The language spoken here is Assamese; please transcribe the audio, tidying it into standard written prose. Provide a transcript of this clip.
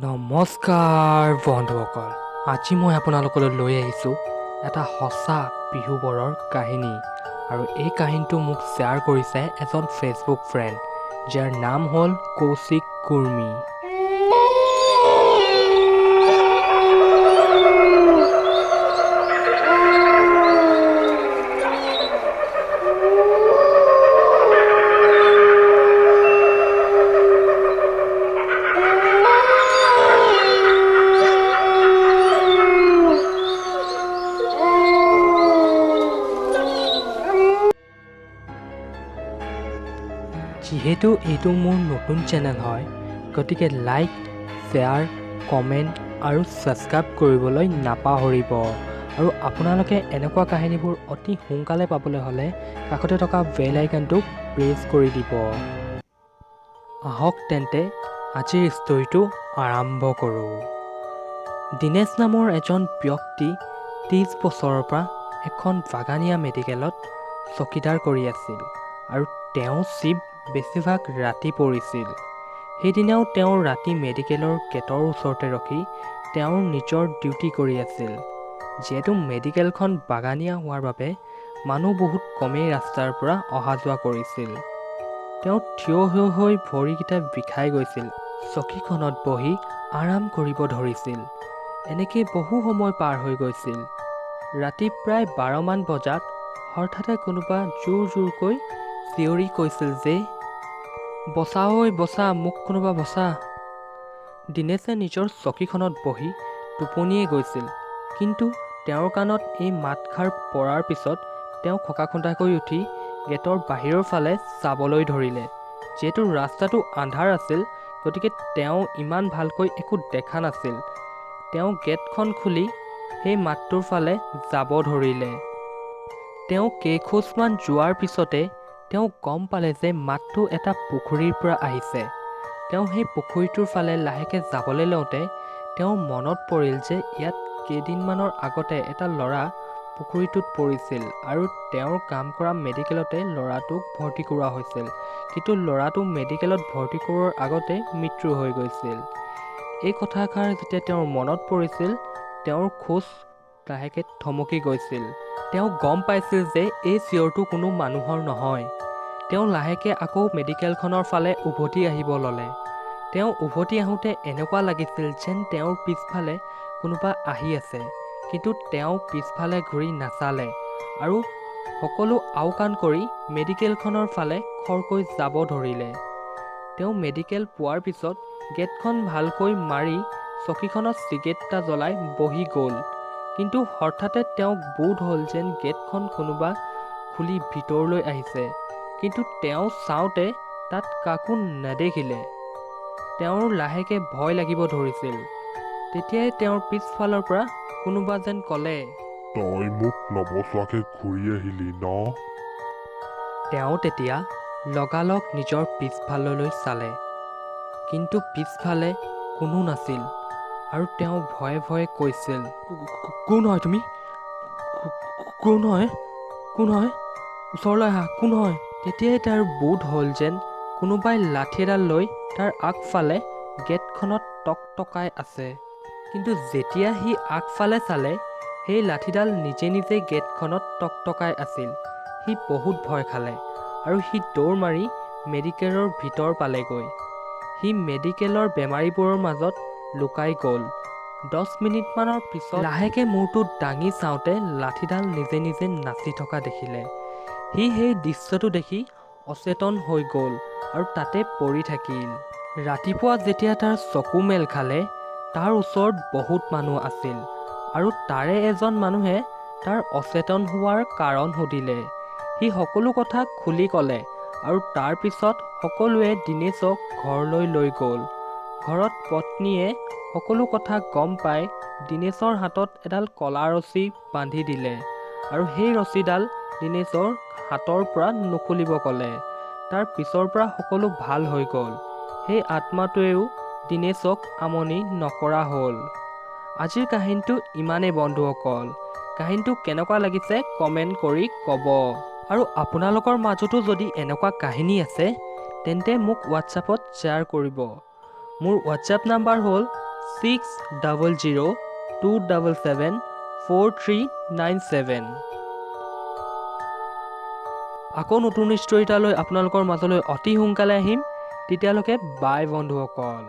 নমস্কাৰ বন্ধুসকল, আজি মই আপোনালোকলৈ লৈ আহিছোঁ এটা সঁচা বিহুবৰৰ কাহিনী। আৰু এই কাহিনীটো মোক শ্বেয়াৰ কৰিছে এজন ফেচবুক ফ্ৰেণ্ড, যাৰ নাম হ'ল কৌশিক কুৰ্মী। যিহেতু এইটো মোৰ নতুন চেনেল হয়, গতিকে লাইক, শ্বেয়াৰ, কমেণ্ট আৰু ছাবস্ক্ৰাইব কৰিবলৈ নাপাহৰিব। আৰু আপোনালোকে এনেকুৱা কাহিনীবোৰ অতি সোনকালে পাবলৈ হ'লে কাষতে থকা বেল আইকনটো প্ৰেছ কৰি দিব। আহক তেন্তে আজিৰ ষ্টৰিটো আৰম্ভ কৰোঁ। দিনেশ নামৰ এজন ব্যক্তি 30 বছৰৰ পৰা এখন বাগানীয়া মেডিকেলত চকীদাৰ কৰি আছিল, আৰু তেওঁ চিফ্ট বেছিভাগ ৰাতি পৰিছিল। সেইদিনাও তেওঁ ৰাতি মেডিকেলৰ গেটৰ ওচৰতে ৰখি তেওঁৰ নিজৰ ডিউটি কৰি আছিল। যিহেতু মেডিকেলখন বাগানীয়া হোৱাৰ বাবে মানুহ বহুত কমেই ৰাস্তাৰ পৰা অহা যোৱা কৰিছিল। তেওঁ থিয় হৈ ভৰিকেইটা বিষাই গৈছিল, চকীখনত বহি আৰাম কৰিব ধৰিছিল। এনেকৈ বহু সময় পাৰ হৈ গৈছিল। ৰাতি প্ৰায় 12 মান বজাত হঠাতে কোনোবা জোৰকৈ চিঞৰি কৈছিল যে, বচা ঐ বচা, মোক কোনোবা বচা। দিনেশে নিজৰ চকীখনত বহি টোপনিয়ে গৈছিল, কিন্তু তেওঁৰ কাণত এই মাতষাৰ পৰাৰ পিছত তেওঁ খকাখুন্দাকৈ উঠি গেটৰ বাহিৰৰ ফালে চাবলৈ ধৰিলে। যিহেতু ৰাস্তাটো আন্ধাৰ আছিল, গতিকে তেওঁ ইমান ভালকৈ একো দেখা নাছিল। তেওঁ গেটখন খুলি সেই মাতটোৰ ফালে যাব ধৰিলে। তেওঁ কেইখোজমান যোৱাৰ পিছতে তেওঁ গম পালে যে মাতটো এটা পুখুৰীৰ পৰা আহিছে। তেওঁ সেই পুখুৰীটোৰ ফালে লাহেকৈ যাবলৈ লওঁতে তেওঁৰ মনত পৰিল যে ইয়াত কেইদিনমানৰ আগতে এটা ল'ৰা পুখুৰীটোত পৰিছিল, আৰু তেওঁৰ কাম কৰা মেডিকেলতে ল'ৰাটোক ভৰ্তি কৰোৱা হৈছিল। কিন্তু ল'ৰাটো মেডিকেলত ভৰ্তি কৰোৱাৰ আগতে মৃত্যু হৈ গৈছিল। এই কথাষাৰ যেতিয়া তেওঁৰ মনত পৰিছিল, তেওঁৰ খোজ লাহেকৈ থমকি গৈছিল। তেওঁ গম পাইছিল যে এই চিঞৰটো কোনো মানুহৰ নহয়। তেওঁ লাহেকৈ আকৌ মেডিকেলখনৰ ফালে উভতি আহিব ল'লে। তেওঁ উভতি আহোঁতে এনেকুৱা লাগিছিল যেন তেওঁৰ পিছফালে কোনোবা আহি আছে, কিন্তু তেওঁ পিছফালে ঘূৰি নাচালে আৰু সকলো আওকাণ কৰি মেডিকেলখনৰ ফালে খৰকৈ যাব ধৰিলে। তেওঁ মেডিকেল পোৱাৰ পিছত গেটখন ভালকৈ মাৰি চকীখনত চিগাৰেট এটা জ্বলাই বহি গ'ল। কিন্তু হঠাতে তেওঁক বোধ হ'ল যেন গেটখন কোনোবা খুলি ভিতৰলৈ আহিছে, কিন্তু তেওঁ চাওঁতে তাত কাকো নেদেখিলে। তেওঁৰ লাহেকৈ ভয় লাগিব ধৰিছিল। তেতিয়াই তেওঁৰ পিছফালৰ পৰা কোনোবা যেন ক'লে, তই মোক নবচোৱাকে ঘূৰি আহিলি ন? তেওঁ তেতিয়া লগালগ নিজৰ পিছফাললৈ চালে, কিন্তু পিছফালে কোনো নাছিল। আৰু তেওঁ ভয়ে ভয়ে কৈছিল, কোন হয় তুমি? কোন হয়? কোন হয়? ওচৰলৈ আহা, কোন হয়? তেতিয়াই তাৰ বোধ হ'ল যেন কোনোবাই লাঠি এডাল লৈ তাৰ আগফালে গেটখনত টকটকাই আছে। কিন্তু যেতিয়া সি আগফালে চালে, সেই লাঠিডাল নিজে নিজে গেটখনত টকটকাই আছিল। সি বহুত ভয় খালে, আৰু সি দৌৰ মাৰি মেডিকেলৰ ভিতৰ পালেগৈ। সি মেডিকেলৰ বেমাৰীবোৰৰ মাজত লুকাই গ'ল। 10 মিনিটমানৰ পিছত লাহেকৈ মূৰটো দাঙি চাওঁতে লাঠিডাল নিজে নিজে নাচি থকা দেখিলে। সি সেই দৃশ্যটো দেখি অচেতন হৈ গ'ল আৰু তাতে পৰি থাকিল। ৰাতিপুৱা যেতিয়া তাৰ চকু মেল খালে, তাৰ ওচৰত বহুত মানুহ আছিল, আৰু তাৰে এজন মানুহে তাৰ অচেতন হোৱাৰ কাৰণ সুধিলে। সি সকলো কথা খুলি ক'লে, আৰু তাৰ পিছত সকলোৱে দিনেশক ঘৰলৈ লৈ গ'ল। ঘৰত পত্নীয়ে সকলো কথা গম পাই দিনেশৰ হাতত এডাল কলা ৰছী বান্ধি দিলে, আৰু সেই ৰছীডাল দিনেশৰ হাতৰ পৰা নুখুলিব ক'লে। তাৰ পিছৰ পৰা সকলো ভাল হৈ গ'ল। সেই আত্মাটোৱেও দিনেশক আমনি নকৰা হ'ল। আজিৰ কাহিনীটো ইমানেই বন্ধুসকল। কাহিনীটো কেনেকুৱা লাগিছে কমেণ্ট কৰি ক'ব। আৰু আপোনালোকৰ মাজতো যদি এনেকুৱা কাহিনী আছে তেন্তে মোক হোৱাটছআপত শ্বেয়াৰ কৰিব। মোৰ হোৱাটছআপ নাম্বাৰ হ'ল 6002774397। আকৌ নতুন ষ্টৰী এটালৈ আপোনালোকৰ মাজলৈ অতি সোনকালে আহিম। তেতিয়ালৈকে বাই বন্ধুসকল।